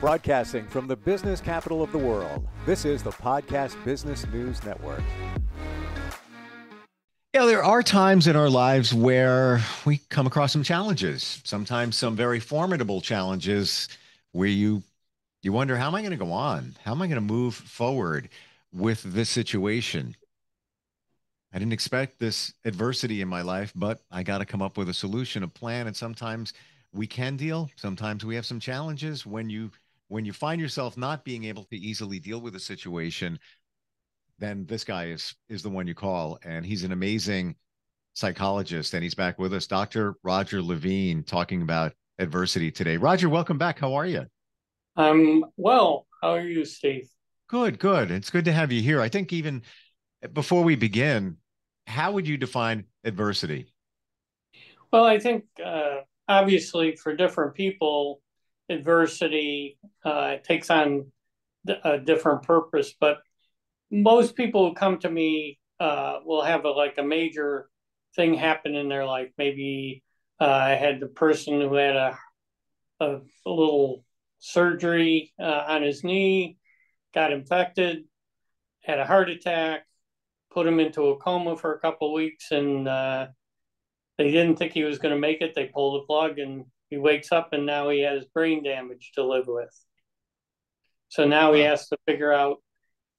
Broadcasting from the business capital of the world, this is the Podcast Business News Network. Yeah, there are times in our lives where we come across some challenges, sometimes some very formidable challenges where you wonder, how am I going to go on? How am I going to move forward with this situation? I didn't expect this adversity in my life, but I got to come up with a solution, a plan, and sometimes we can deal, sometimes we have some challenges when you find yourself not being able to easily deal with a situation, then this guy is the one you call, and he's an amazing psychologist, and he's back with us, Dr. Roger Lavine, talking about adversity today. Roger, welcome back. How are you? I'm well. How are you, Steve? Good, good. It's good to have you here. I think even before we begin, how would you define adversity? Well, I think obviously for different people, adversity takes on a different purpose. But most people who come to me will have like a major thing happen in their life. Maybe I had the person who had a little surgery on his knee, got infected, had a heart attack, put him into a coma for a couple of weeks, and they didn't think he was going to make it. They pulled the plug, and he wakes up, and now he has brain damage to live with. So now he Wow. has to figure out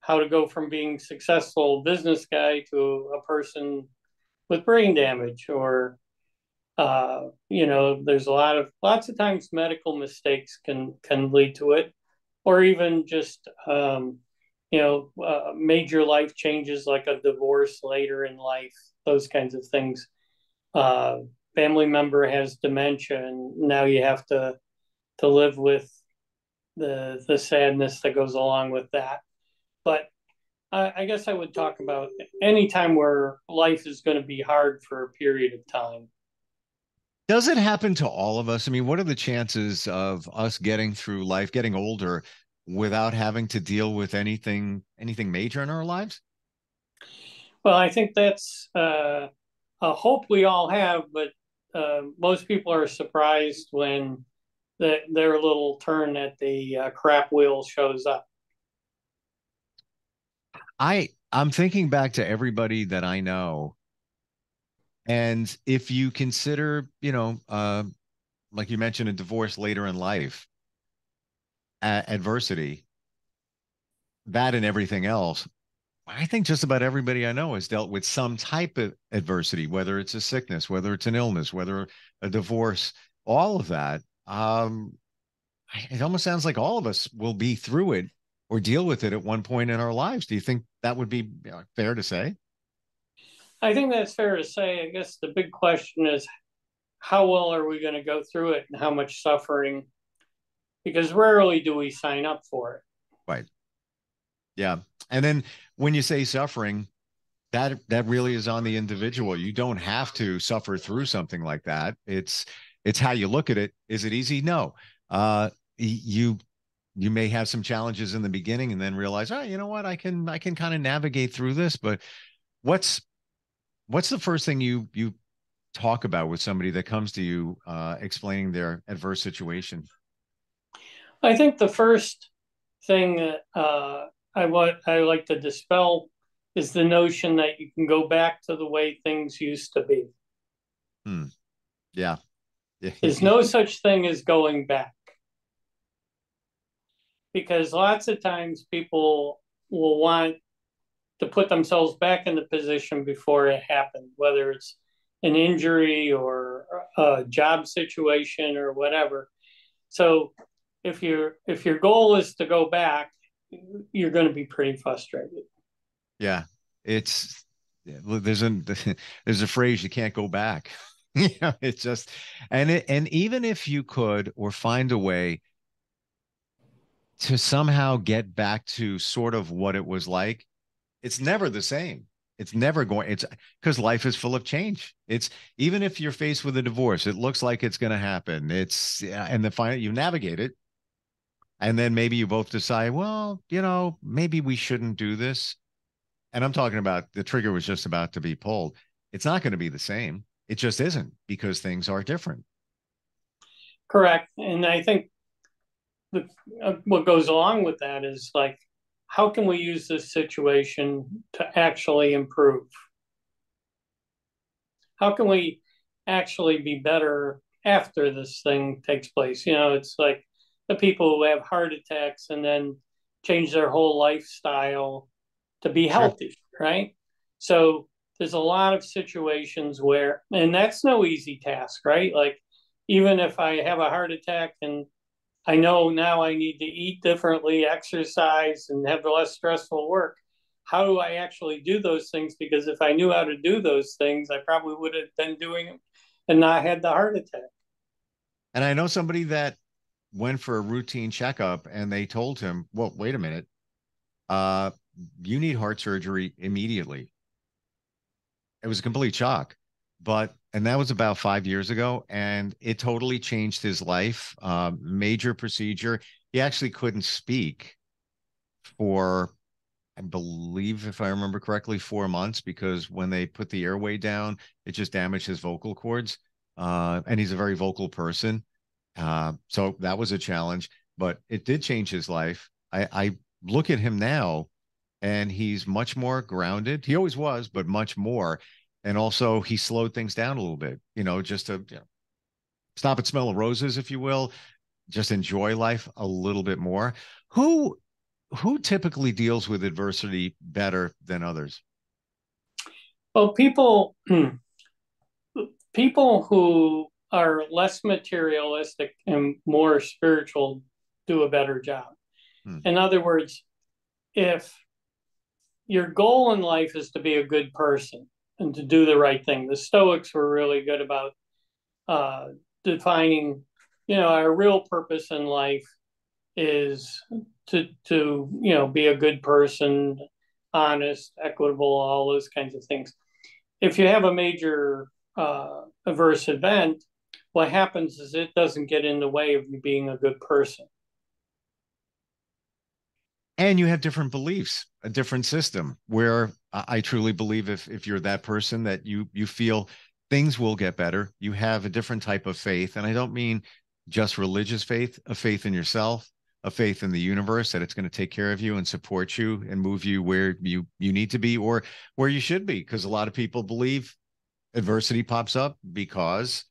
how to go from being a successful business guy to a person with brain damage, or there's lots of times medical mistakes can lead to it, or even just major life changes like a divorce later in life, those kinds of things. Uh, Family member has dementia, and now you have to live with the sadness that goes along with that. But I guess I would talk about any time where life is going to be hard for a period of time. Does it happen to all of us? I mean, what are the chances of us getting through life, getting older, without having to deal with anything major in our lives? Well, I think that's a hope we all have, but most people are surprised when their little turn at the crap wheel shows up. I'm thinking back to everybody that I know, and if you consider, like you mentioned, a divorce later in life, adversity, that and everything else, I think just about everybody I know has dealt with some type of adversity, whether it's a sickness, whether it's an illness, whether a divorce, all of that. It almost sounds like all of us will be through it or deal with it at one point in our lives. Do you think that would be fair to say? I think that's fair to say. I guess the big question is how well are we going to go through it and how much suffering? Because rarely do we sign up for it. Right. Yeah. And then when you say suffering, that really is on the individual. You don't have to suffer through something like that. It's how you look at it. Is it easy? No. You you may have some challenges in the beginning and then realize, oh, you know what, I can kind of navigate through this. But what's what's the first thing you talk about with somebody that comes to you explaining their adverse situation? I think the first thing that I like to dispel is the notion that you can go back to the way things used to be. Hmm. Yeah. Yeah. There's no such thing as going back, because lots of times people will want to put themselves back in the position before it happened, whether it's an injury or a job situation or whatever. So if your goal is to go back, you're going to be pretty frustrated. Yeah. It's there's a there's a phrase, you can't go back. It's just, and even if you could or find a way to somehow get back to sort of what it was like, it's never the same. It's never going, it's because life is full of change. It's, even if you're faced with a divorce, it looks like it's going to happen. It's, yeah, and the final, you navigate it. And then maybe you both decide, well, maybe we shouldn't do this. And I'm talking about the trigger was just about to be pulled. It's not going to be the same. It just isn't, because things are different. Correct. And I think what goes along with that is like, how can we use this situation to actually improve? How can we actually be better after this thing takes place? It's like the people who have heart attacks and then change their whole lifestyle to be Sure. healthy, right? So there's a lot of situations where, and that's no easy task, right? Like, even if I have a heart attack and I know now I need to eat differently, exercise, and have less stressful work. How do I actually do those things? Because if I knew how to do those things, I probably would have been doing them and not had the heart attack. And I know somebody that went for a routine checkup and they told him, well, wait a minute, uh, you need heart surgery immediately. It was a complete shock. And that was about 5 years ago, and it totally changed his life. Major procedure. He actually couldn't speak for, I believe, if I remember correctly, 4 months, because when they put the airway down, it just damaged his vocal cords. And he's a very vocal person. So that was a challenge, but it did change his life. I look at him now, and he's much more grounded. He always was, but much more. And also, he slowed things down a little bit, just to stop and smell the roses, if you will, just enjoy life a little bit more. Who who typically deals with adversity better than others? Well, people who are less materialistic and more spiritual do a better job. Hmm. In other words, if your goal in life is to be a good person and to do the right thing, the Stoics were really good about uh, defining, our real purpose in life is to be a good person, honest, equitable, all those kinds of things. If you have a major adverse event, what happens is it doesn't get in the way of you being a good person. And you have different beliefs, a different system where I truly believe if you're that person that you feel things will get better, you have a different type of faith. And I don't mean just religious faith, a faith in yourself, a faith in the universe that it's going to take care of you and support you and move you where you need to be or where you should be. Because a lot of people believe adversity pops up because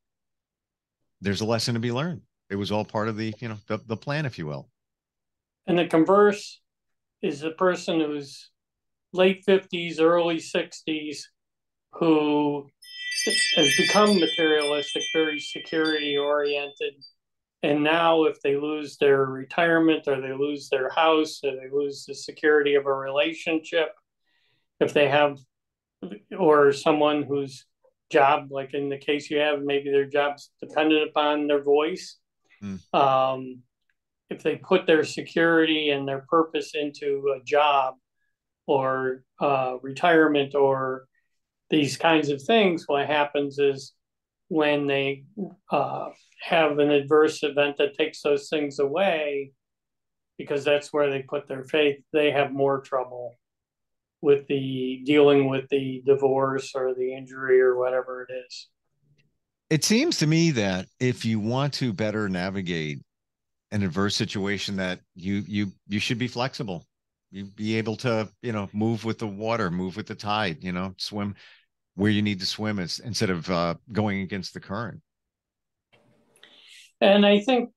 there's a lesson to be learned. It was all part of the plan, if you will. And the converse is the person who's late 50s, early 60s, who has become materialistic, very security oriented. And now, if they lose their retirement or they lose their house or they lose the security of a relationship, if they have, or someone whose job, like in the case you have, maybe their job's dependent upon their voice. Mm. If they put their security and their purpose into a job or retirement or these kinds of things, what happens is when they have an adverse event that takes those things away, because that's where they put their faith, they have more trouble with the dealing with the divorce or the injury or whatever it is. It seems to me that if you want to better navigate an adverse situation, that you should be flexible. You be able to, move with the water, move with the tide, swim where you need to swim instead of going against the current. And I think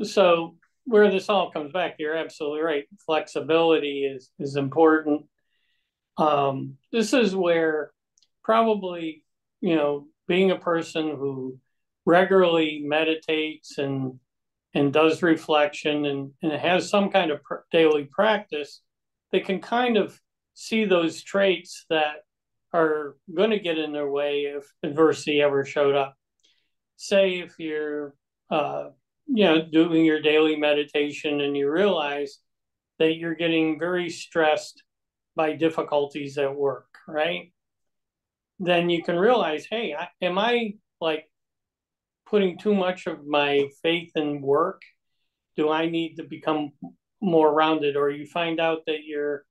so. Where this all comes back, you're absolutely right. Flexibility is important. This is where probably, being a person who regularly meditates and does reflection and has some kind of daily practice, they can kind of see those traits that are going to get in their way if adversity ever showed up. Say if you're, doing your daily meditation and you realize that you're getting very stressed by difficulties at work, right? Then you can realize, hey, am I like putting too much of my faith in work? Do I need to become more rounded? Or you find out that you're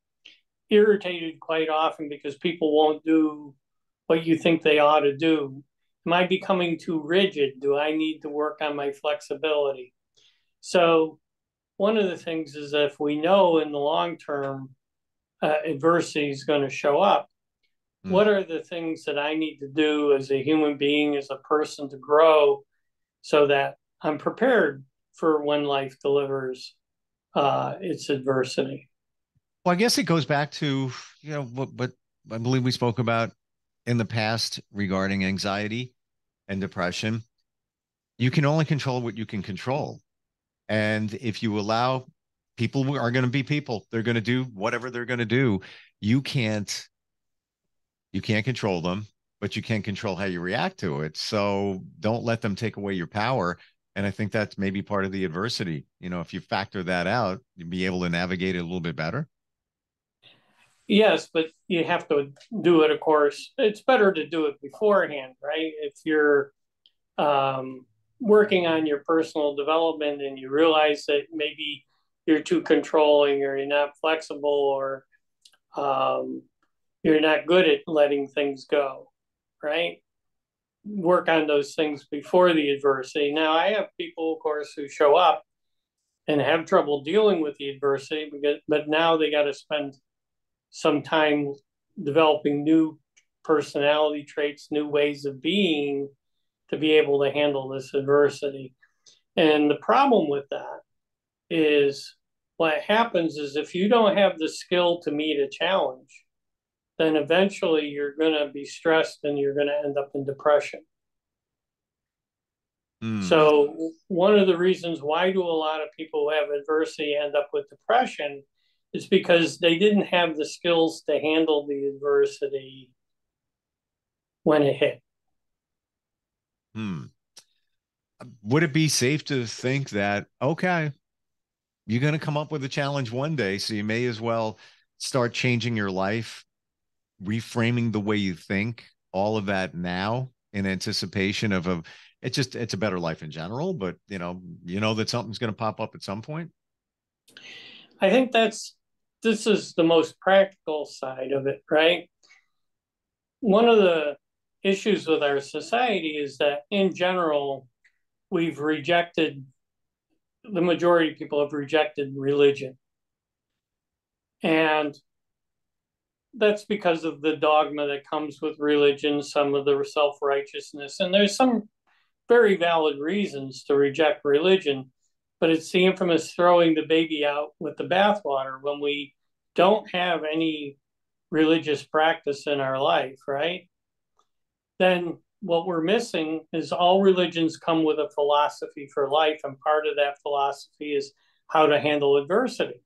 irritated quite often because people won't do what you think they ought to do. Am I becoming too rigid? Do I need to work on my flexibility? So one of the things is that if we know in the long term adversity is going to show up, what are the things that I need to do as a human being, as a person to grow so that I'm prepared for when life delivers its adversity? Well, I guess it goes back to, what I believe we spoke about in the past regarding anxiety and depression. You can only control what you can control. And if you allow people are going to be people, they're going to do whatever they're going to do. You can't you can't control them, but you can control how you react to it. So don't let them take away your power. And I think that's maybe part of the adversity. If you factor that out, you'll be able to navigate it a little bit better. Yes, but you have to do it, of course. It's better to do it beforehand, right? If you're working on your personal development and you realize that maybe you're too controlling or you're not flexible or you're not good at letting things go, right? Work on those things before the adversity. Now, I have people, of course, who show up and have trouble dealing with the adversity, but now they got to spend some time developing new personality traits, new ways of being to be able to handle this adversity. And the problem with that is what happens is if you don't have the skill to meet a challenge, then eventually you're going to be stressed and you're going to end up in depression. So one of the reasons why do a lot of people who have adversity end up with depression is because they didn't have the skills to handle the adversity when it hit. Would it be safe to think that, okay, you're going to come up with a challenge one day, so you may as well start changing your life, reframing the way you think, all of that now in anticipation of it's a better life in general, but that something's going to pop up at some point. I think this is the most practical side of it, right? One of the issues with our society is that in general, the majority of people have rejected religion. And that's because of the dogma that comes with religion, some of the self-righteousness. And there's some very valid reasons to reject religion, but it's the infamous throwing the baby out with the bathwater when we don't have any religious practice in our life, right? Then what we're missing is all religions come with a philosophy for life, and part of that philosophy is how to handle adversity.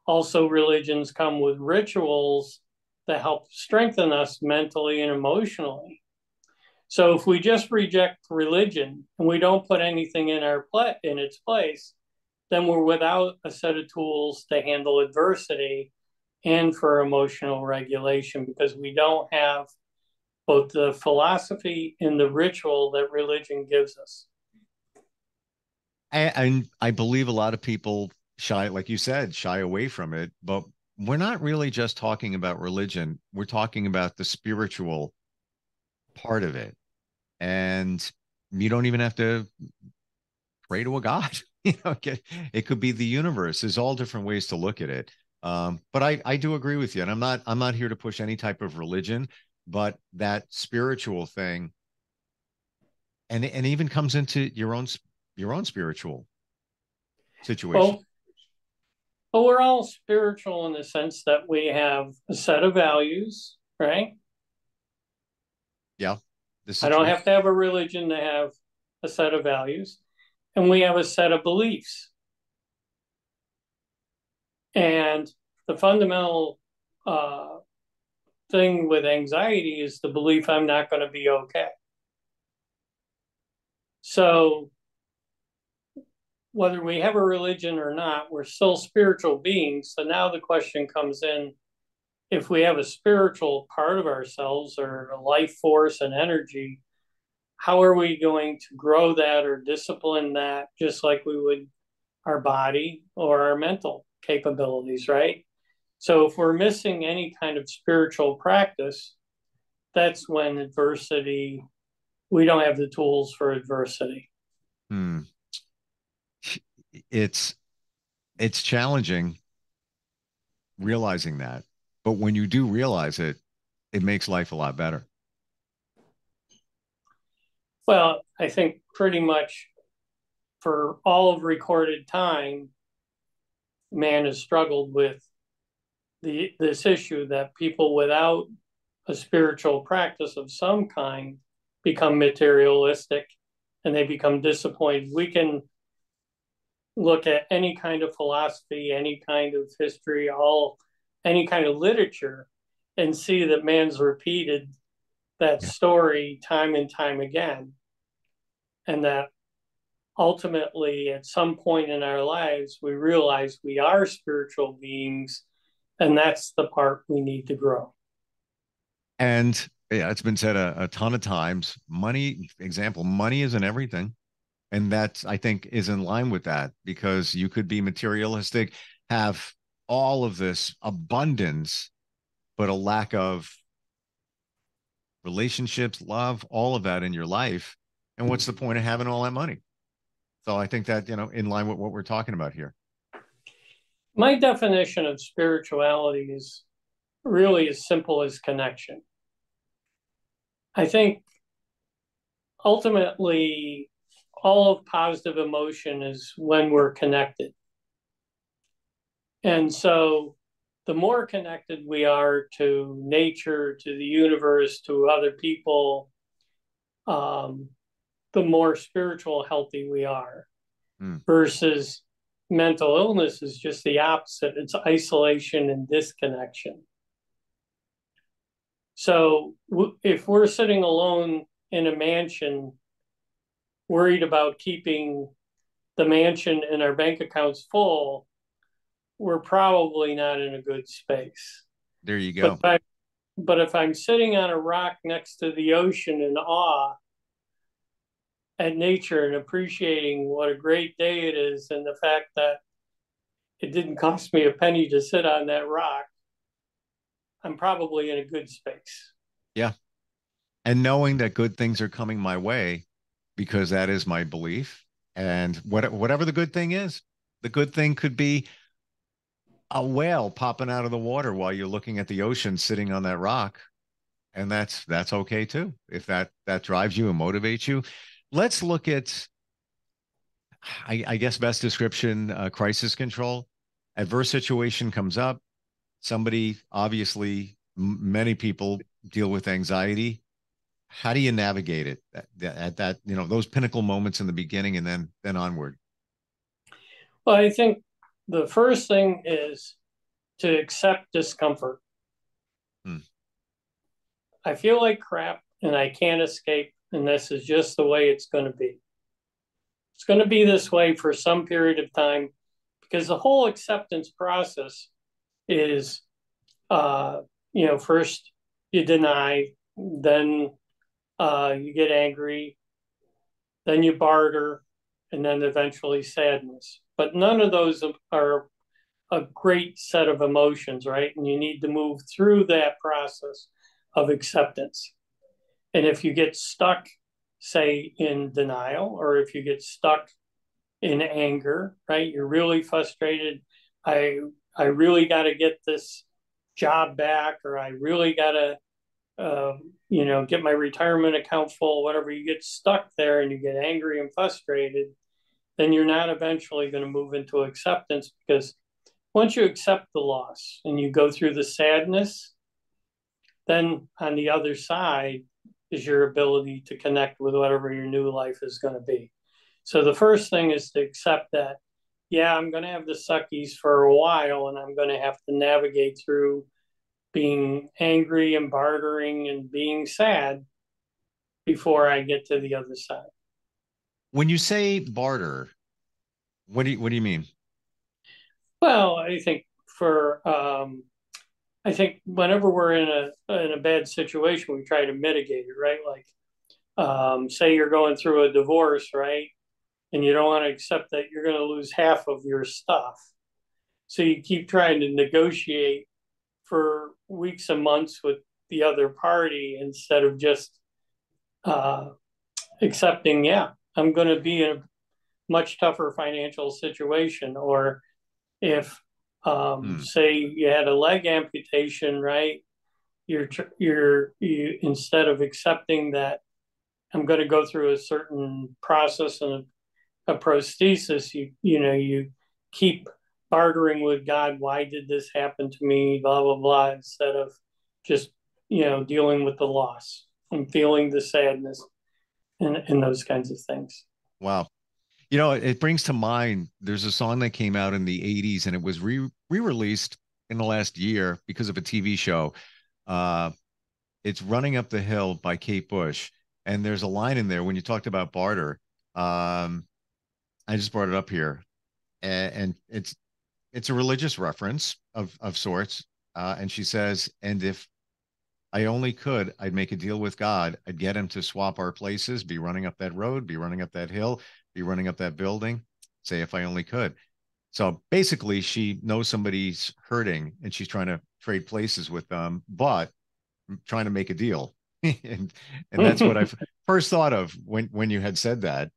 Also, religions come with rituals that help strengthen us mentally and emotionally. So if we just reject religion and we don't put anything in its place, then we're without a set of tools to handle adversity and for emotional regulation because we don't have both the philosophy and the ritual that religion gives us. I believe a lot of people like you said, shy away from it, but we're not really just talking about religion. We're talking about the spiritual part of it. And you don't even have to pray to a god. It could be the universe. There's all different ways to look at it. But I do agree with you, and I'm not here to push any type of religion, but that spiritual thing, and even comes into your own spiritual situation. Well, we're all spiritual in the sense that we have a set of values, right? Yeah. I don't have to have a religion to have a set of values. And we have a set of beliefs. And the fundamental thing with anxiety is the belief I'm not going to be okay. So whether we have a religion or not, we're still spiritual beings. So now the question comes in, if we have a spiritual part of ourselves or a life force and energy, how are we going to grow that or discipline that just like we would our body or our mental capabilities, right? So if we're missing any kind of spiritual practice, that's when we don't have the tools for adversity. It's it's challenging realizing that. But when you do realize it, it makes life a lot better. Well, I think pretty much for all of recorded time, man has struggled with this issue that people without a spiritual practice of some kind become materialistic and they become disappointed. We can look at any kind of philosophy, any kind of history, any kind of literature, and see that man's repeated that Yeah. story time and time again. And that ultimately, at some point in our lives, we realize we are spiritual beings, and that's the part we need to grow. And yeah, it's been said a ton of times. Money isn't everything. And that, I think, is in line with that, because you could be materialistic, have all of this abundance, but a lack of relationships, love, all of that in your life. And what's the point of having all that money? So I think that, in line with what we're talking about here. My definition of spirituality is really as simple as connection. I think ultimately, all of positive emotion is when we're connected. And so the more connected we are to nature, to the universe, to other people, the more spiritual healthy we are. Versus mental illness is just the opposite. It's isolation and disconnection. So if we're sitting alone in a mansion, worried about keeping the mansion and our bank accounts full, we're probably not in a good space. There you go. But if I'm sitting on a rock next to the ocean in awe at nature and appreciating what a great day it is, and the fact that it didn't cost me a penny to sit on that rock, I'm probably in a good space. Yeah. And knowing that good things are coming my way, because that is my belief. And whatever the good thing is, the good thing could be a whale popping out of the water while you're looking at the ocean sitting on that rock. And that's okay too, if that drives you and motivates you. Let's look at, I guess, best description, crisis control. Adverse situation comes up. Somebody, obviously, many people deal with anxiety. How do you navigate it at that, those pinnacle moments in the beginning and then onward? Well, I think the first thing is to accept discomfort. I feel like crap and I can't escape, and this is just the way it's going to be. It's going to be this way for some period of time, because the whole acceptance process is, first you deny, then you get angry, then you barter, and then eventually sadness. But none of those are a great set of emotions, right? And you need to move through that process of acceptance. And if you get stuck, say, in denial, or if you get stuck in anger, right? You're really frustrated. I really got to get this job back, or I really got to, get my retirement account full, whatever. You get stuck there and you get angry and frustrated, then you're not eventually going to move into acceptance, because once you accept the loss and you go through the sadness, then on the other side is your ability to connect with whatever your new life is going to be. So the first thing is to accept that, yeah, I'm going to have the suckies for a while, and I'm going to have to navigate through being angry and bartering and being sad before I get to the other side. When you say barter, what do you mean? Well, I think whenever we're in a bad situation, we try to mitigate it, right? Like, say you're going through a divorce, right? And you don't want to accept that you're going to lose half of your stuff. So you keep trying to negotiate for weeks and months with the other party, instead of just accepting, yeah, I'm going to be in a much tougher financial situation, or If, say you had a leg amputation, right? You instead of accepting that I'm going to go through a certain process and a prosthesis, you keep bartering with God. Why did this happen to me? Blah blah blah. Instead of just dealing with the loss and feeling the sadness and those kinds of things. Wow. It brings to mind there's a song that came out in the 80s and it was re-released in the last year because of a TV show. Uh, it's Running Up the Hill by Kate Bush. And there's a line in there when you talked about barter. I just brought it up here. And it's a religious reference of sorts. And she says, and if I only could, I'd make a deal with God. I'd get him to swap our places, be running up that road, be running up that hill, be running up that building. Say, if I only could. So basically, she knows somebody's hurting and she's trying to trade places with them, but trying to make a deal. and that's what I first thought of when you had said that.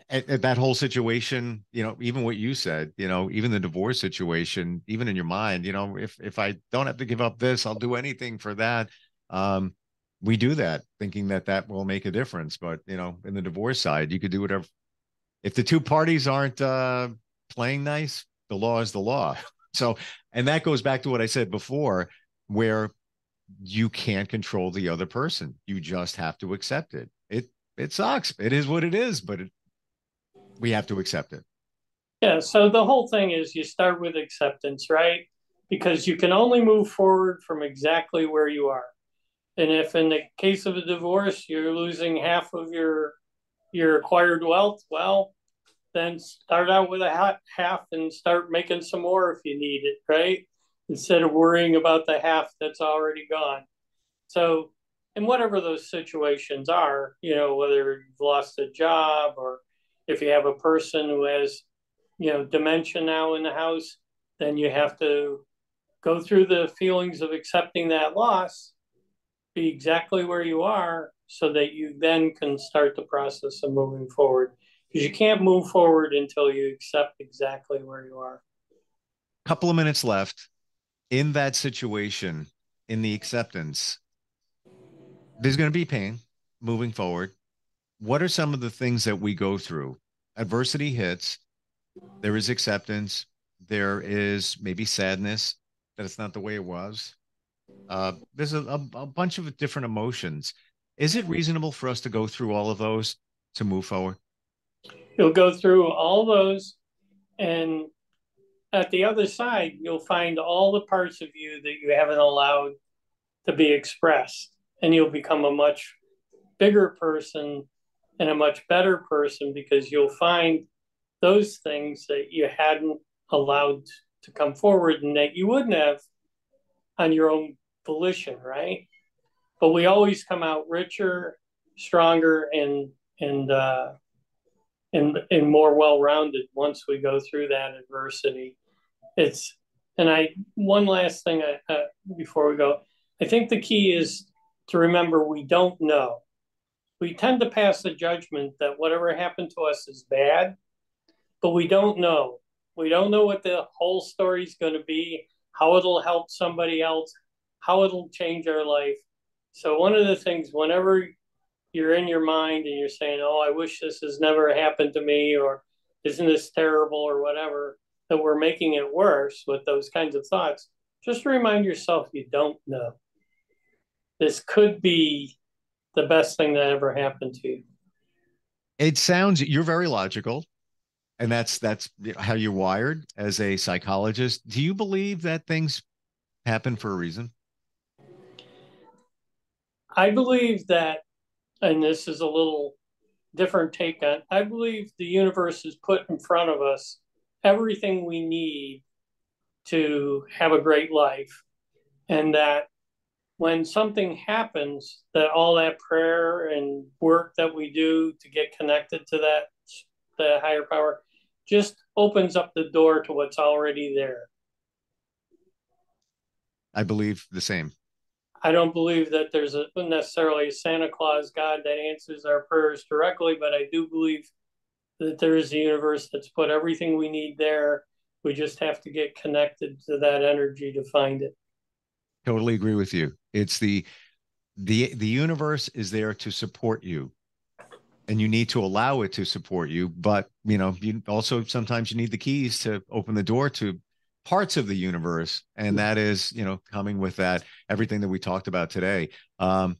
At that whole situation, even what you said, even the divorce situation, even in your mind, if I don't have to give up this, I'll do anything for that. We do that thinking that will make a difference. But, in the divorce side, you could do whatever. If the two parties aren't playing nice, the law is the law. So, and that goes back to what I said before, where you can't control the other person. You just have to accept it. It sucks. It is what it is, but we have to accept it. Yeah, so the whole thing is you start with acceptance, right? Because you can only move forward from exactly where you are. And if in the case of a divorce, you're losing half of your acquired wealth, well, then start out with a half and start making some more if you need it, right? Instead of worrying about the half that's already gone. So, in whatever those situations are, whether you've lost a job or if you have a person who has, dementia now in the house, then you have to go through the feelings of accepting that loss, be exactly where you are so that you then can start the process of moving forward. Because you can't move forward until you accept exactly where you are. Couple of minutes left in that situation, in the acceptance. There's going to be pain moving forward. What are some of the things that we go through? Adversity hits, there is acceptance, there is maybe sadness that it's not the way it was. There's a bunch of different emotions. Is it reasonable for us to go through all of those to move forward? You'll go through all those, and at the other side, you'll find all the parts of you that you haven't allowed to be expressed, and you'll become a much bigger person and a much better person because you'll find those things that you hadn't allowed to come forward and that you wouldn't have on your own volition, right? But we always come out richer, stronger, and more well-rounded once we go through that adversity. It's and I one last thing before we go, I think the key is to remember we don't know. We tend to pass the judgment that whatever happened to us is bad, but we don't know. We don't know what the whole story is going to be, how it'll help somebody else, how it'll change our life. So one of the things, whenever you're in your mind and you're saying, "Oh, I wish this has never happened to me," or "Isn't this terrible," or whatever, that we're making it worse with those kinds of thoughts, just remind yourself you don't know. This could be the best thing that ever happened to you. It sounds you're very logical, and that's how you're wired as a psychologist. Do you believe that things happen for a reason? I believe that, and this is a little different take on, I believe the universe has put in front of us everything we need to have a great life. And that when something happens, that all that prayer and work that we do to get connected to the higher power just opens up the door to what's already there. I believe the same. I don't believe that there's necessarily a Santa Claus God that answers our prayers directly, but I do believe that there is a universe that's put everything we need there, We just have to get connected to that energy to find it. Totally agree with you. It's the universe is there to support you, and you need to allow it to support you. But, you also sometimes you need the keys to open the door to parts of the universe. And that is, coming with that, everything that we talked about today. And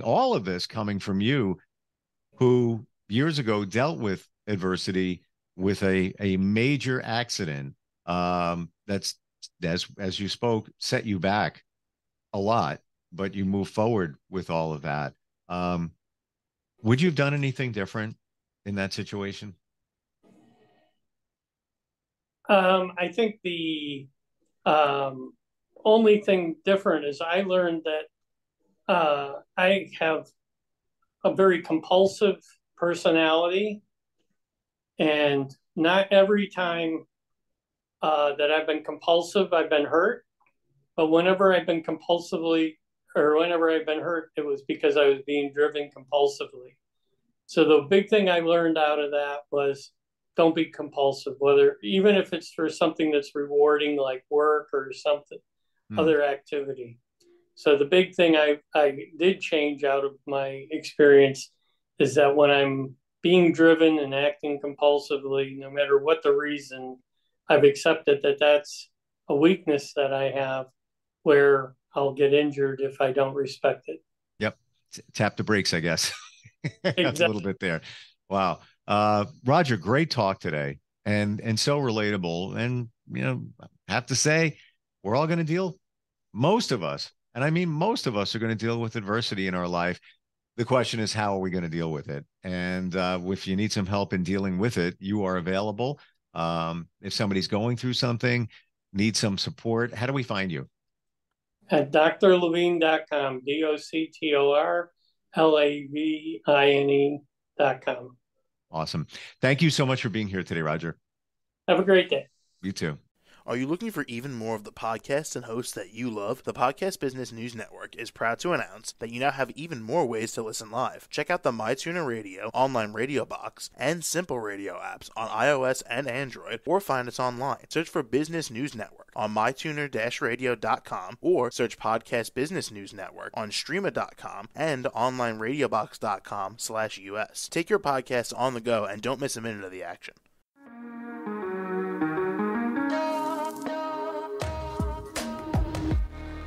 all of this coming from you, who years ago dealt with adversity, with a major accident that's, as you spoke, set you back a lot, but you move forward with all of that. Would you have done anything different in that situation? I think the only thing different is I learned that I have a very compulsive personality, and not every time that I've been compulsive, I've been hurt. But whenever I've been hurt, it was because I was being driven compulsively. So the big thing I learned out of that was don't be compulsive, even if it's for something that's rewarding like work or something, other activity. So the big thing I did change out of my experience is that when I'm being driven and acting compulsively, no matter what the reason, I've accepted that that's a weakness that I have, where I'll get injured if I don't respect it. Yep. Tap the brakes, I guess. Exactly. That's a little bit there. Wow. Roger, great talk today, and so relatable. And, I have to say, we're all going to most of us, and I mean, most of us are going to deal with adversity in our life. The question is, how are we going to deal with it? And if you need some help in dealing with it, you are available. If somebody's going through something, need some support, how do we find you? At drlavine.com, DoctorLavine.com. Awesome. Thank you so much for being here today, Roger. Have a great day. You too. Are you looking for even more of the podcasts and hosts that you love? The Podcast Business News Network is proud to announce that you now have even more ways to listen live. Check out the MyTuner Radio, online radio box, and Simple Radio apps on iOS and Android, or find us online. Search for Business News Network on mytuner-radio.com, or search Podcast Business News Network on streama.com and onlineradiobox.com/US. Take your podcast on the go and don't miss a minute of the action.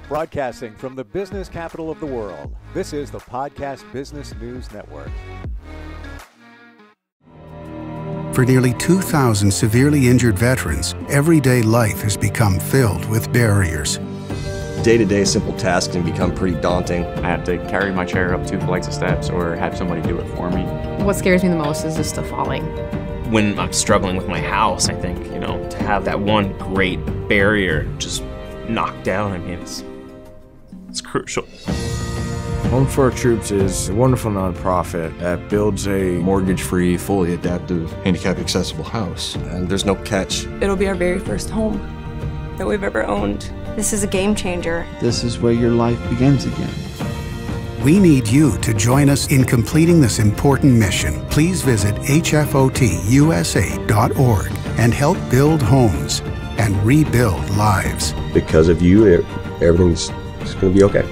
Broadcasting from the business capital of the world, this is the Podcast Business News Network. For nearly 2,000 severely injured veterans, everyday life has become filled with barriers. Day-to-day simple tasks can become pretty daunting. I have to carry my chair up 2 flights of steps or have somebody do it for me. What scares me the most is just the falling. When I'm struggling with my house, I think, to have that one great barrier just knocked down, it's crucial. Home for Our Troops is a wonderful nonprofit that builds a mortgage-free, fully adaptive, handicap-accessible house. And there's no catch. It'll be our very first home that we've ever owned. This is a game changer. This is where your life begins again. We need you to join us in completing this important mission. Please visit hfotusa.org and help build homes and rebuild lives. Because of you, everything's going to be okay.